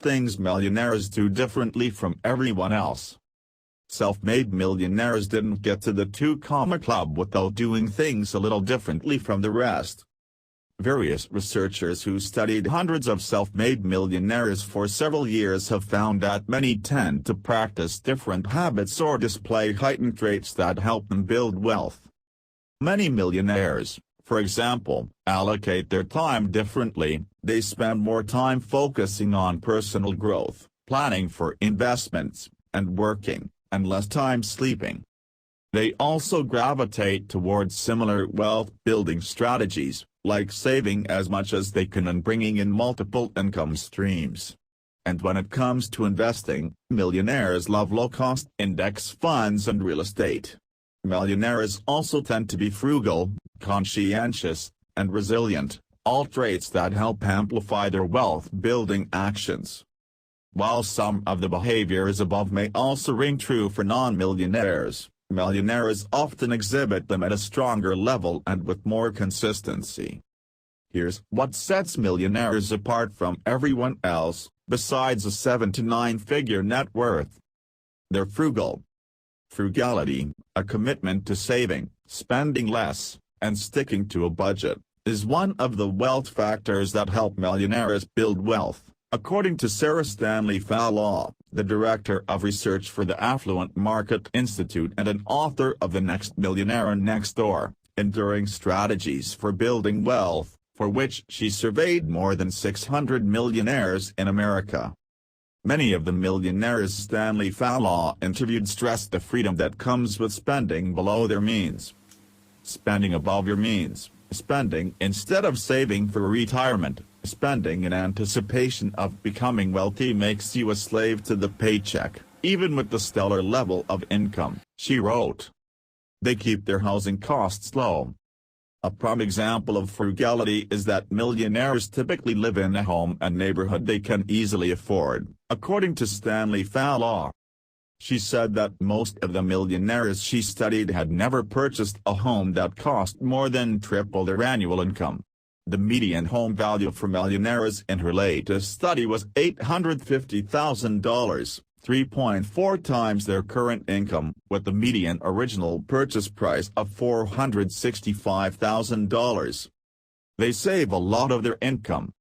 Things millionaires do differently from everyone else. Self-made millionaires didn't get to the 2 Club without doing things a little differently from the rest. Various researchers who studied hundreds of self-made millionaires for several years have found that many tend to practice different habits or display heightened traits that help them build wealth. Many millionaires, for example, allocate their time differently. They spend more time focusing on personal growth, planning for investments, and working, and less time sleeping. They also gravitate towards similar wealth-building strategies, like saving as much as they can and bringing in multiple income streams. And when it comes to investing, millionaires love low-cost index funds and real estate. Millionaires also tend to be frugal, conscientious, and resilient, all traits that help amplify their wealth-building actions. While some of the behaviors above may also ring true for non-millionaires, millionaires often exhibit them at a stronger level and with more consistency. Here's what sets millionaires apart from everyone else, besides a 7 to 9-figure net worth. They're frugal. Frugality, a commitment to saving, spending less, and sticking to a budget, is one of the wealth factors that help millionaires build wealth, according to Sarah Stanley Falaw, the director of research for the Affluent Market Institute and an author of The Next Millionaire and Next Door, Enduring Strategies for Building Wealth, for which she surveyed more than 600 millionaires in America. Many of the millionaires Stanley Falaw interviewed stressed the freedom that comes with spending below their means. Spending above your means, spending instead of saving for retirement, spending in anticipation of becoming wealthy makes you a slave to the paycheck, even with the stellar level of income, she wrote. They keep their housing costs low. A prime example of frugality is that millionaires typically live in a home and neighborhood they can easily afford, according to Stanley Falaw. She said that most of the millionaires she studied had never purchased a home that cost more than triple their annual income. The median home value for millionaires in her latest study was $850,000, 3.4 times their current income, with the median original purchase price of $465,000. They save a lot of their income.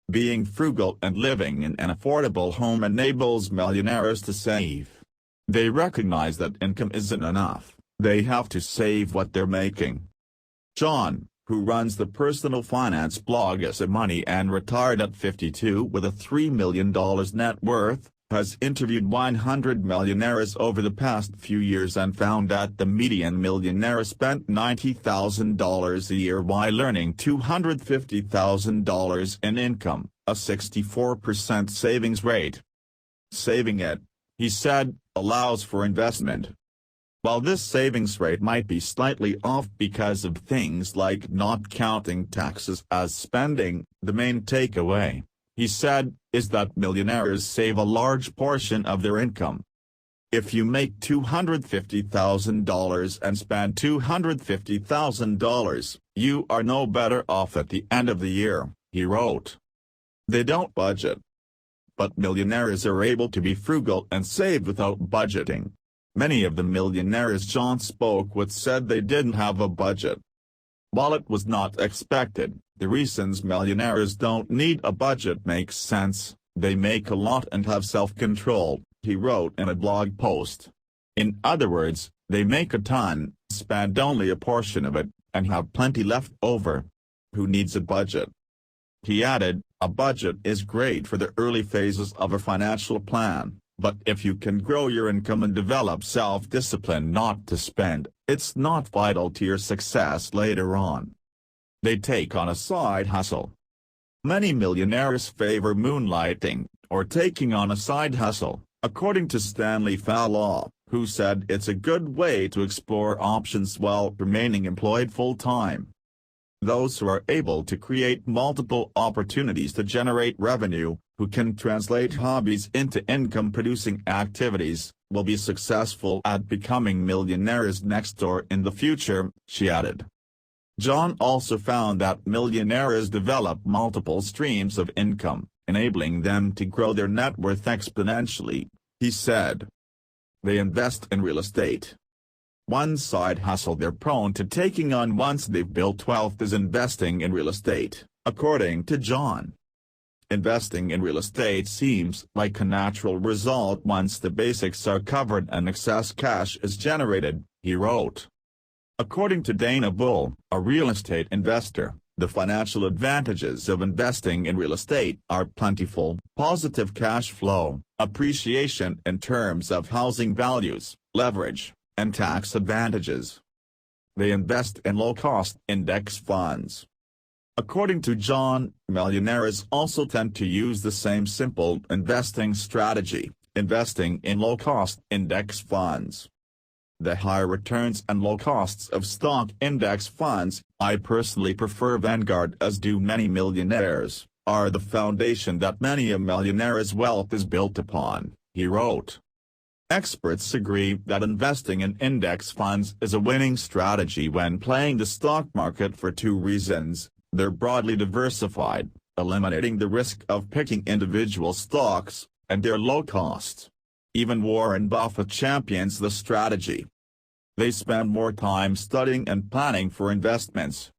Being frugal and living in an affordable home enables millionaires to save. They recognize that income isn't enough, they have to save what they're making. John, who runs the personal finance blog As a Money and retired at 52 with a $3 million net worth, has interviewed 100 millionaires over the past few years and found that the median millionaire spent $90,000 a year while earning $250,000 in income, a 64% savings rate. Saving it, he said, allows for investment. While this savings rate might be slightly off because of things like not counting taxes as spending, the main takeaway, he said, is that millionaires save a large portion of their income. If you make $250,000 and spend $250,000, you are no better off at the end of the year, he wrote. They don't budget. But millionaires are able to be frugal and save without budgeting. Many of the millionaires John spoke with said they didn't have a budget. While it was not expected, the reasons millionaires don't need a budget makes sense. They make a lot and have self-control, he wrote in a blog post. In other words, they make a ton, spend only a portion of it, and have plenty left over. Who needs a budget? He added, a budget is great for the early phases of a financial plan, but if you can grow your income and develop self-discipline not to spend, it's not vital to your success later on. They take on a side hustle. Many millionaires favor moonlighting, or taking on a side hustle, according to Stanley Falaw, who said it's a good way to explore options while remaining employed full-time. Those who are able to create multiple opportunities to generate revenue, who can translate hobbies into income-producing activities, will be successful at becoming millionaires next door in the future, she added. John also found that millionaires develop multiple streams of income, enabling them to grow their net worth exponentially, he said. They invest in real estate. One side hustle they're prone to taking on once they've built wealth is investing in real estate, according to John. Investing in real estate seems like a natural result once the basics are covered and excess cash is generated, he wrote. According to Dana Bull, a real estate investor, the financial advantages of investing in real estate are plentiful: positive cash flow, appreciation in terms of housing values, leverage, and tax advantages. They invest in low-cost index funds. According to John, millionaires also tend to use the same simple investing strategy, investing in low-cost index funds. The high returns and low costs of stock index funds, I personally prefer Vanguard as do many millionaires, are the foundation that many a millionaire's wealth is built upon, he wrote. Experts agree that investing in index funds is a winning strategy when playing the stock market for two reasons: they're broadly diversified, eliminating the risk of picking individual stocks, and they're low cost. Even Warren Buffett champions the strategy. They spend more time studying and planning for investments.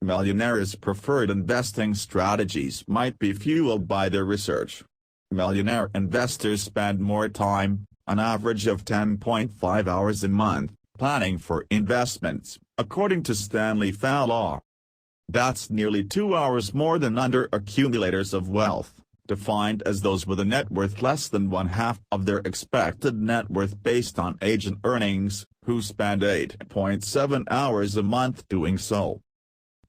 Millionaires' preferred investing strategies might be fueled by their research. Millionaire investors spend more time, an average of 10.5 hours a month, planning for investments, according to Stanley Fowler. That's nearly 2 hours more than under-accumulators of wealth, defined as those with a net worth less than one-half of their expected net worth based on agent earnings, who spend 8.7 hours a month doing so.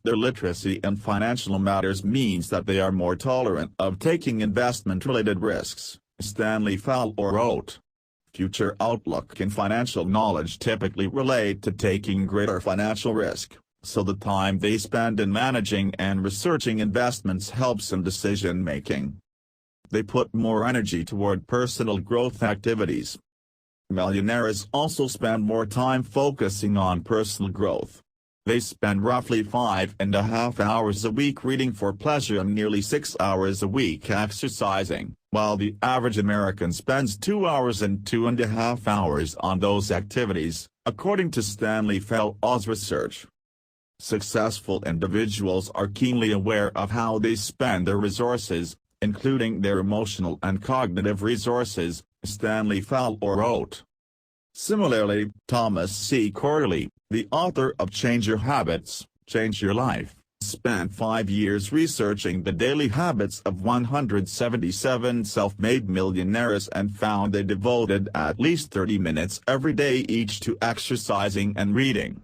Their literacy in financial matters means that they are more tolerant of taking investment-related risks, Stanley Fowler wrote. Future outlook and financial knowledge typically relate to taking greater financial risk, so the time they spend in managing and researching investments helps in decision-making. They put more energy toward personal growth activities. Millionaires also spend more time focusing on personal growth. They spend roughly 5.5 hours a week reading for pleasure and nearly 6 hours a week exercising, while the average American spends 2 hours and 2.5 hours on those activities, according to Stanley Fowler's research. Successful individuals are keenly aware of how they spend their resources, including their emotional and cognitive resources, Stanley Fowler wrote. Similarly, Thomas C. Corley, the author of Change Your Habits, Change Your Life, spent 5 years researching the daily habits of 177 self-made millionaires and found they devoted at least 30 minutes every day each to exercising and reading.